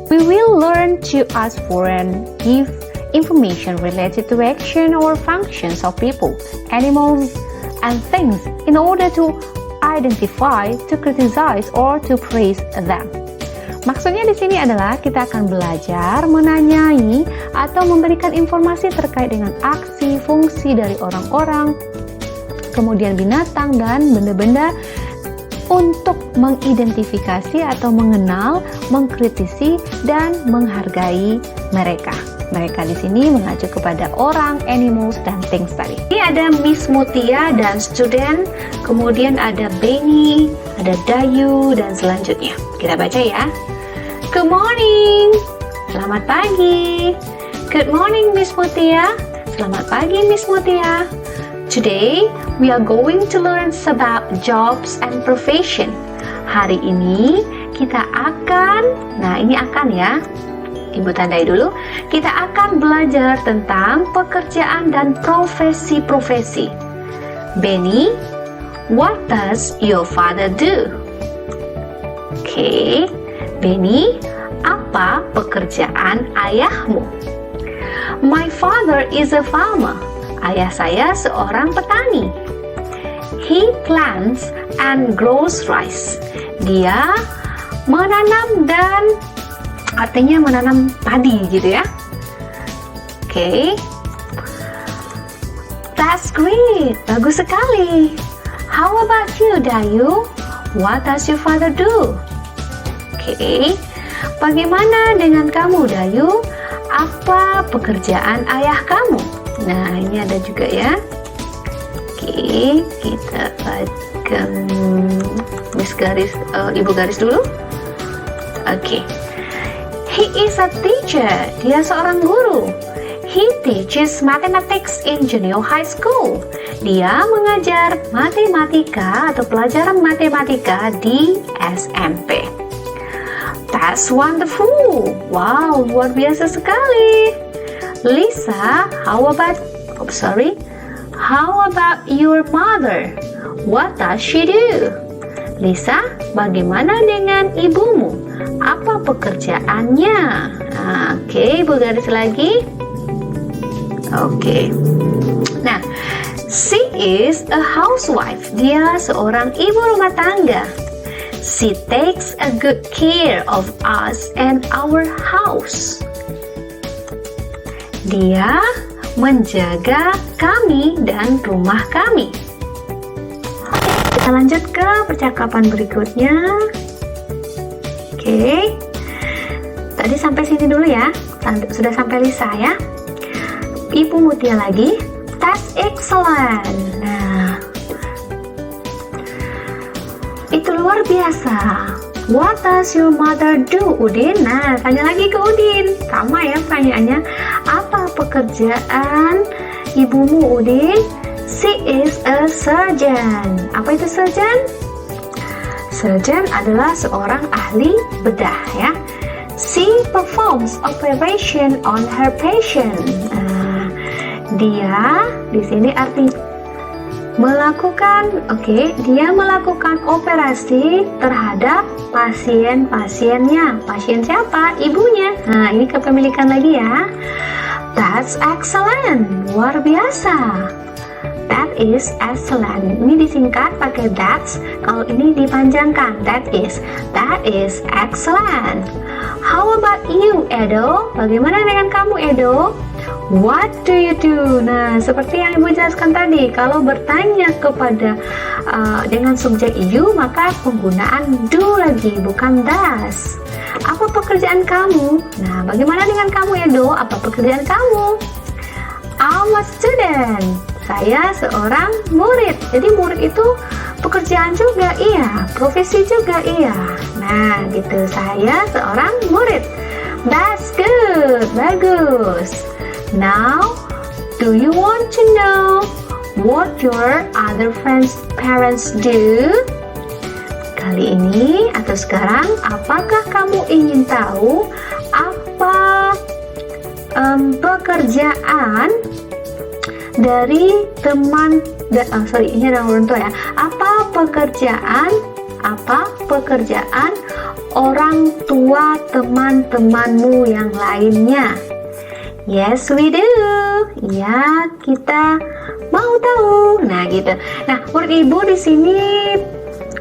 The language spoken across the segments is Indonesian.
We will learn to ask for and give information related to action or functions of people, animals, and things in order to identify, to criticize, or to praise them. Maksudnya di sini adalah kita akan belajar menanyai atau memberikan informasi terkait dengan aksi, fungsi dari orang-orang, kemudian binatang dan benda-benda untuk mengidentifikasi atau mengenal, mengkritisi dan menghargai mereka. Mereka di sini mengacu kepada orang, animals, dan things tadi. Ini ada Miss Mutia dan student, kemudian ada Benny, ada Dayu, dan selanjutnya. Kita baca ya. Good morning. Selamat pagi. Good morning, Miss Mutia. Selamat pagi, Miss Mutia. Today, we are going to learn about jobs and profession. Hari ini, kita akan, ini akan ya, Ibu tandai dulu, kita akan belajar tentang pekerjaan dan profesi-profesi. Benny, what does your father do? Oke, Benny, apa pekerjaan ayahmu? My father is a farmer. Ayah saya seorang petani. He plants and grows rice. Dia menanam dan artinya menanam padi gitu ya. Oke. That's great. Bagus sekali. How about you, Dayu? What does your father do? Oke. Bagaimana dengan kamu, Dayu? Apa pekerjaan ayah kamu? Nah, ini ada juga ya. Oke, kita akan ibu garis dulu. Oke. He is a teacher. Dia seorang guru. He teaches mathematics in junior high school. Dia mengajar matematika atau pelajaran matematika di SMP. That's wonderful. Wow, luar biasa sekali. Lisa, how about your mother? What does she do? Lisa, bagaimana dengan ibumu? Apa pekerjaannya? Oke, ibu garis lagi. Oke. Nah, she is a housewife. Dia seorang ibu rumah tangga. She takes a good care of us and our house. Dia menjaga kami dan rumah kami. Kita lanjut ke percakapan berikutnya. Oke. Tadi sampai sini dulu ya. Sudah sampai Lisa ya. Ibu Mutia lagi. That's excellent. Nah, itu luar biasa. What does your mother do, Udin? Nah, tanya lagi ke Udin. Sama ya pertanyaannya. Apa pekerjaan ibumu, Udin? She is a surgeon. Apa itu surgeon? Surgeon adalah seorang ahli bedah ya. She performs operation on her patient. Dia di sini arti melakukan, dia melakukan operasi terhadap pasien-pasiennya. Pasien siapa? Ibunya. Nah, ini kepemilikan lagi ya. That's excellent. Luar biasa. That is excellent. Ini disingkat pakai that's. Kalau ini dipanjangkan, that is excellent. How about you, Edo? Bagaimana dengan kamu, Edo? What do you do? Nah, seperti yang Ibu jelaskan tadi, kalau bertanya kepada dengan subjek you, maka penggunaan do lagi, bukan does. Apa pekerjaan kamu? Nah, bagaimana dengan kamu, Edo? Apa pekerjaan kamu? I'm a student. Saya seorang murid. Jadi murid itu pekerjaan juga, iya. Profesi juga, iya. Nah, gitu. Saya seorang murid. That's good. Bagus. Now, do you want to know what your other friends' parents do? Kali ini atau sekarang, apakah kamu ingin tahu apa pekerjaan dari teman, ini adalah orang tua ya. Apa pekerjaan apa pekerjaan orang tua teman-temanmu yang lainnya? Yes, we do. Ya, kita mau tahu. Nah, gitu. Nah, menurut Ibu di sini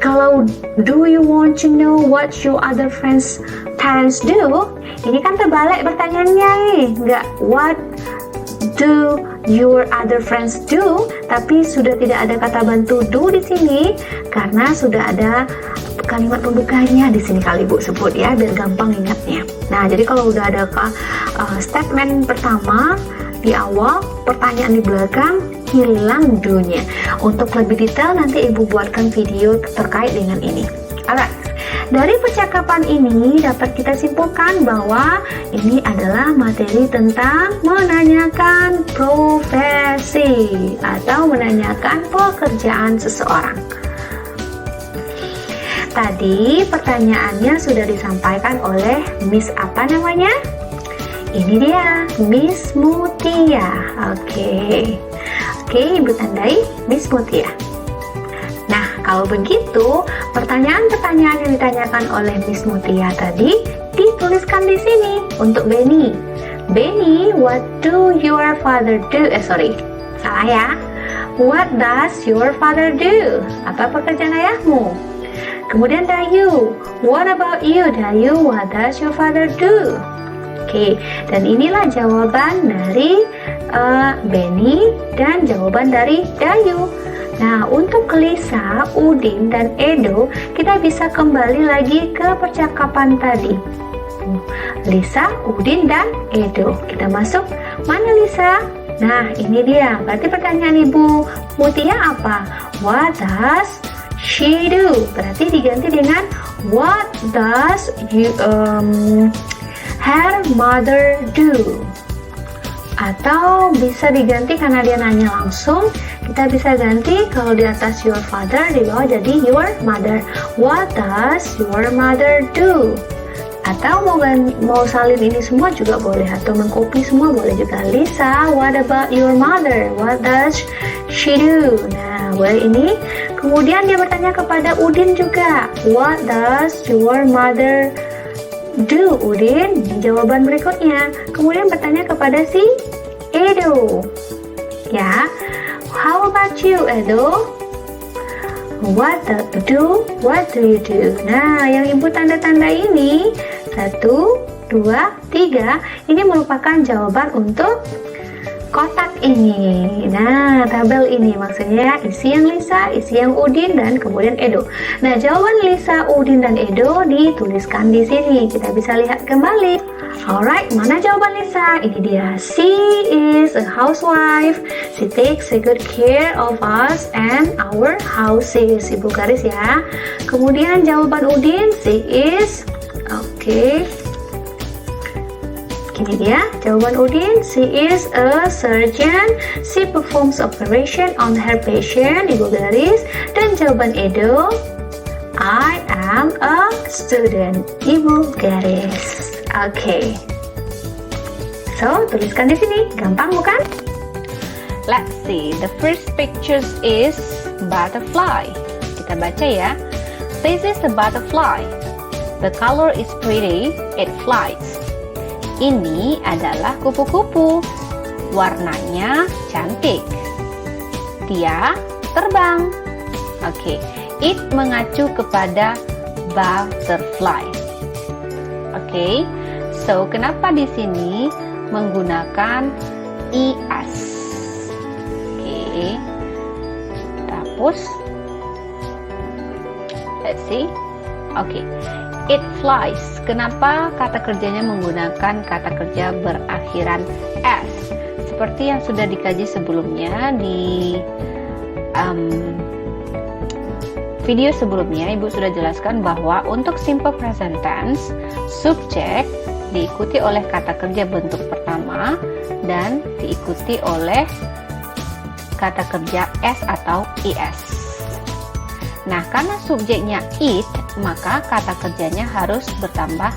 kalau do you want to know what your other friends parents do? Ini kan terbalik pertanyaannya nih. Nggak what do your other friends do, tapi sudah tidak ada kata bantu do di sini karena sudah ada kalimat pembukanya di sini kali Ibu sebut ya, biar gampang ingatnya. Nah, jadi kalau udah ada statement pertama di awal, pertanyaan di belakang, hilang do-nya. Untuk lebih detail nanti Ibu buatkan video terkait dengan ini. Alright. Dari percakapan ini dapat kita simpulkan bahwa ini adalah materi tentang menanyakan profesi atau menanyakan pekerjaan seseorang. Tadi pertanyaannya sudah disampaikan oleh Miss apa namanya? Ini dia, Miss Mutia. Oke, Ibu tandai Miss Mutia. Nah, kalau begitu, pertanyaan-pertanyaan yang ditanyakan oleh Miss Mutia tadi dituliskan di sini untuk Benny. Benny, what do your father do? Salah ya. What does your father do? Apa pekerjaan ayahmu? Kemudian Dayu, what about you Dayu? What does your father do? Oke, dan inilah jawaban dari Benny dan jawaban dari Dayu. Nah, untuk Lisa, Udin, dan Edo, kita bisa kembali lagi ke percakapan tadi. Lisa, Udin, dan Edo. Kita masuk, mana Lisa? Nah, ini dia. Berarti pertanyaan Ibu Mutia apa? What does she do? Berarti diganti dengan what does her mother do? Atau bisa diganti karena dia nanya langsung, kita bisa ganti kalau di atas your father, di bawah jadi your mother. What does your mother do? Atau mau salin ini semua juga boleh, atau mengcopy semua boleh juga. Lisa, what about your mother? What does she do? Nah, boleh ini. Kemudian dia bertanya kepada Udin juga, what does your mother do, Udin? Di jawaban berikutnya. Kemudian bertanya kepada si Edo. Ya, how about you, Edo? What do you do? Nah, yang Ibu tanda-tanda ini 1, 2, 3 ini merupakan jawaban untuk kotak ini. Nah, tabel ini maksudnya isi yang Lisa, isi yang Udin, dan kemudian Edo. Nah, jawaban Lisa, Udin, dan Edo dituliskan di sini. Kita bisa lihat kembali. Alright, mana jawaban Lisa? Ini dia. She is a housewife. She takes a good care of us and our houses. Ibu garis ya. Kemudian jawaban Udin, she is ini dia jawaban Udin, she is a surgeon, she performs operation on her patient. Ibu garis. Dan jawaban Edo, I am a student. Ibu garis. Oke. So, tuliskan di sini. Gampang bukan? Let's see. The first picture is butterfly. Kita baca ya. This is the butterfly. The color is pretty. It flies. Ini adalah kupu-kupu. Warnanya cantik. Dia terbang. Oke. It mengacu kepada butterfly. Oke. So, kenapa di sini menggunakan es? Oke. Hapus. Let's see. Oke. It flies. Kenapa kata kerjanya menggunakan kata kerja berakhiran s? Seperti yang sudah dikaji sebelumnya di video sebelumnya, Ibu sudah jelaskan bahwa untuk simple present tense, subjek diikuti oleh kata kerja bentuk pertama dan diikuti oleh kata kerja s atau is. Nah, karena subjeknya it, maka kata kerjanya harus bertambah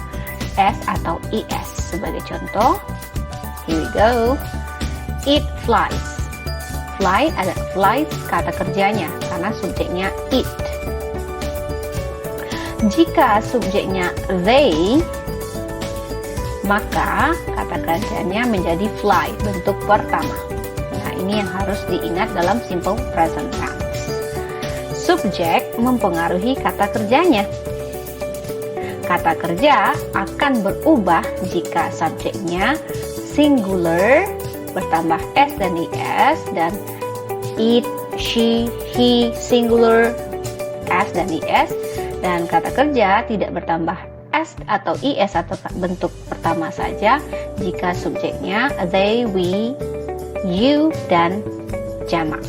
s atau is. Sebagai contoh, here we go. It flies. Fly ada flies kata kerjanya karena subjeknya it. Jika subjeknya they, maka kata kerjanya menjadi fly, bentuk pertama. Nah, ini yang harus diingat dalam simple present tense. Subjek mempengaruhi kata kerjanya. Kata kerja akan berubah jika subjeknya singular bertambah s dan is, dan it, she, he singular s dan is, dan kata kerja tidak bertambah s atau is atau bentuk pertama saja jika subjeknya they, we, you, dan jamak.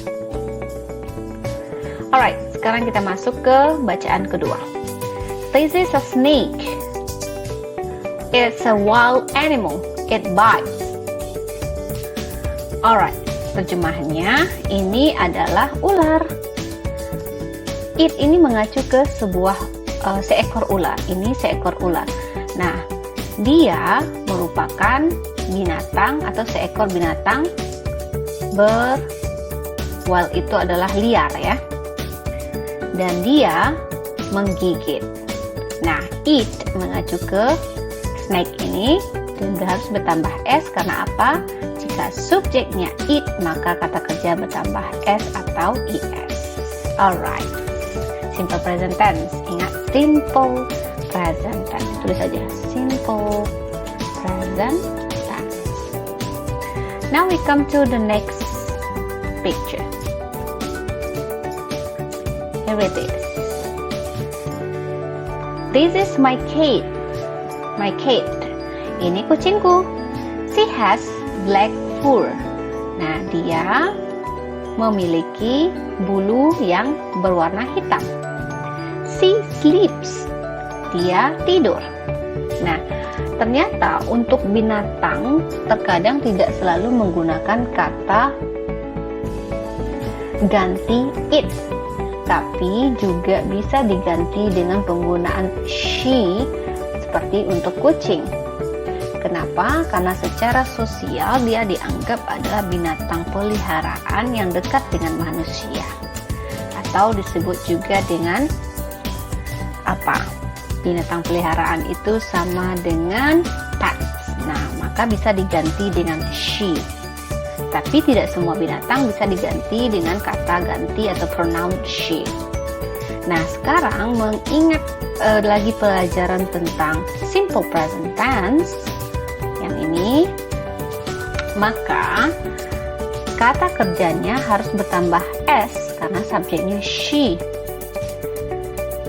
Alright, sekarang kita masuk ke bacaan kedua. This is a snake. It's a wild animal. It bites. Alright, terjemahannya ini adalah ular. It ini mengacu ke sebuah seekor ular. Ini seekor ular. Nah, dia merupakan binatang atau seekor binatang wild itu adalah liar ya. Dan dia menggigit. Nah, it mengacu ke snake ini dan harus bertambah s karena apa? Jika subjeknya it, maka kata kerja bertambah s atau is. Alright, simple present tense. Ingat, simple present tense. Tulis saja simple present tense. Now we come to the next picture. Here it is. This is my cat. My cat. Ini kucingku. She has black fur. Nah, dia memiliki bulu yang berwarna hitam. She sleeps. Dia tidur. Nah, ternyata untuk binatang terkadang tidak selalu menggunakan kata ganti it, tapi juga bisa diganti dengan penggunaan she seperti untuk kucing. Kenapa? Karena secara sosial dia dianggap adalah binatang peliharaan yang dekat dengan manusia, atau disebut juga dengan apa? Binatang peliharaan itu sama dengan pets. Nah, maka bisa diganti dengan she. Tapi tidak semua binatang bisa diganti dengan kata ganti atau pronoun she. Nah, sekarang mengingat lagi pelajaran tentang simple present tense yang ini, maka kata kerjanya harus bertambah s karena subjeknya she.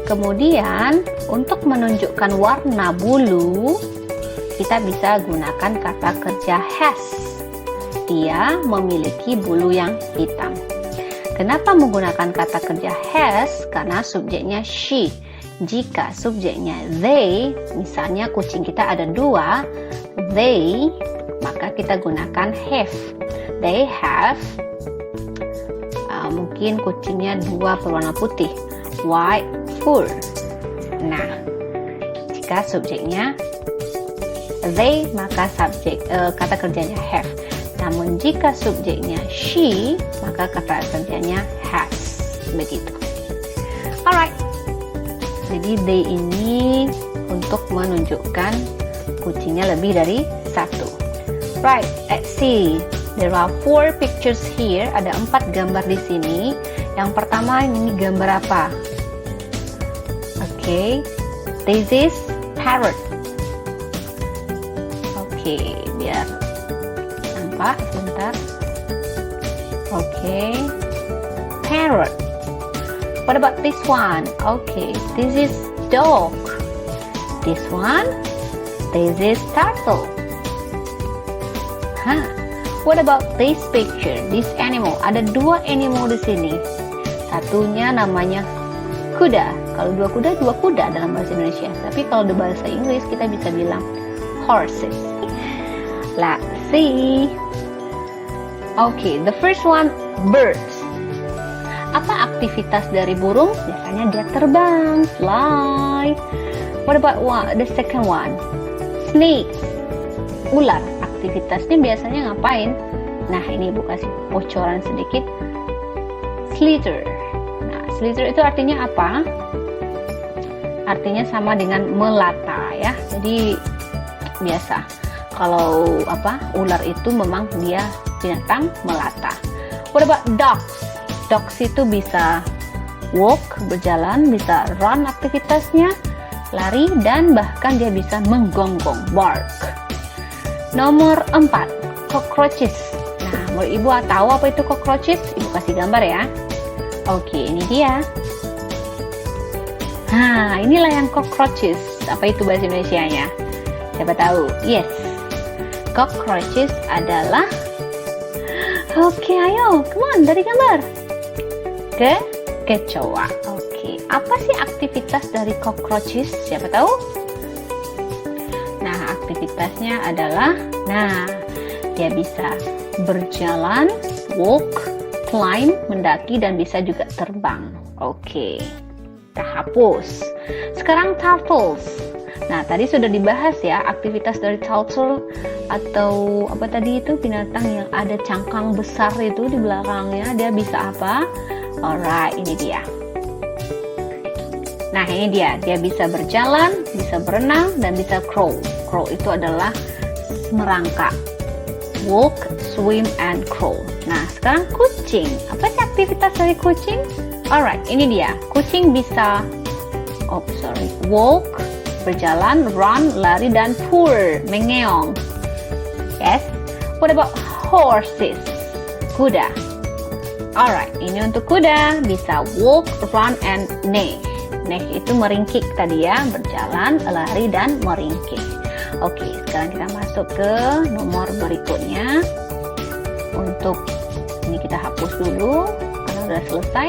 Kemudian untuk menunjukkan warna bulu, kita bisa gunakan kata kerja has. Dia memiliki bulu yang hitam. Kenapa menggunakan kata kerja has? Karena subjeknya she. Jika subjeknya they, misalnya kucing kita ada dua, they, maka kita gunakan have. They have, mungkin kucingnya dua berwarna putih, white fur. Nah, jika subjeknya they, maka kata kerjanya have. Namun jika subjeknya she, maka kata kerjanya has. Begitu. Alright. Jadi they ini untuk menunjukkan kucingnya lebih dari satu. Right, let's see. There are 4 pictures here. Ada 4 gambar di sini. Yang pertama ini gambar apa? Okay, this is parrot. Okay, biar nampak sebentar. Okay, parrot. What about this one? Okay, this is dog. This one, this is turtle. Huh? What about this picture? This animal. Ada 2 animal di sini. Satunya namanya kuda. Kalau 2 kuda dalam bahasa Indonesia. Tapi kalau di bahasa Inggris kita bisa bilang horses. Let's see. Okay, the first one, birds. Apa aktivitas dari burung? Biasanya dia terbang, fly. What about the second one? Snake. Ular. Aktivitasnya biasanya ngapain? Nah, ini Ibu kasih bocoran sedikit. Slither. Nah, slither itu artinya apa? artinya sama dengan melata ya. Jadi biasa kalau ular itu memang dia binatang melata. What about dogs? Dogs itu bisa walk, berjalan, bisa run aktivitasnya, lari, dan bahkan dia bisa menggonggong, bark. Nomor 4, cockroaches. Nah, menurut Ibu tahu apa itu cockroaches? Ibu kasih gambar ya. Oke, ini dia. Nah, inilah yang cockroaches. Apa itu bahasa Indonesianya? Siapa tahu? Yes. Cockroaches adalah Oke, ayo, come on, dari gambar. Kecoa. Oke, apa sih aktivitas dari cockroaches? Siapa tahu? Nah, aktivitasnya adalah, dia bisa berjalan, walk, climb, mendaki, dan bisa juga terbang. Oke, kita hapus. Sekarang turtles. Nah, tadi sudah dibahas ya, aktivitas dari turtle atau apa tadi itu, binatang yang ada cangkang besar itu di belakangnya, dia bisa apa? Alright, ini dia. Nah, ini dia bisa berjalan, bisa berenang, dan bisa crawl. Crawl itu adalah merangkak. Walk, swim, and crawl. Nah, sekarang kucing. Apa sih aktivitas dari kucing? Alright, ini dia. Kucing bisa walk, berjalan, run, lari, dan purr, mengeong. Yes. What about horses? Kuda. Alright, ini untuk kuda, bisa walk, run, and neigh. Neigh itu meringkik tadi ya, berjalan, lari, dan meringkik. Oke, sekarang kita masuk ke nomor berikutnya. Untuk ini kita hapus dulu karena sudah selesai.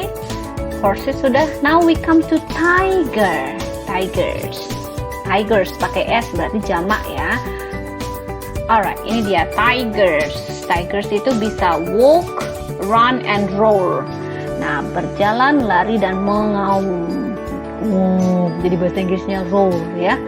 Horses sudah. Now we come to tiger. Tigers pakai S berarti jamak ya. Alright, ini dia tigers. Tigers itu bisa walk, run, and roar. Nah, berjalan, lari, dan mengaum. Jadi bahasa Inggrisnya roar ya.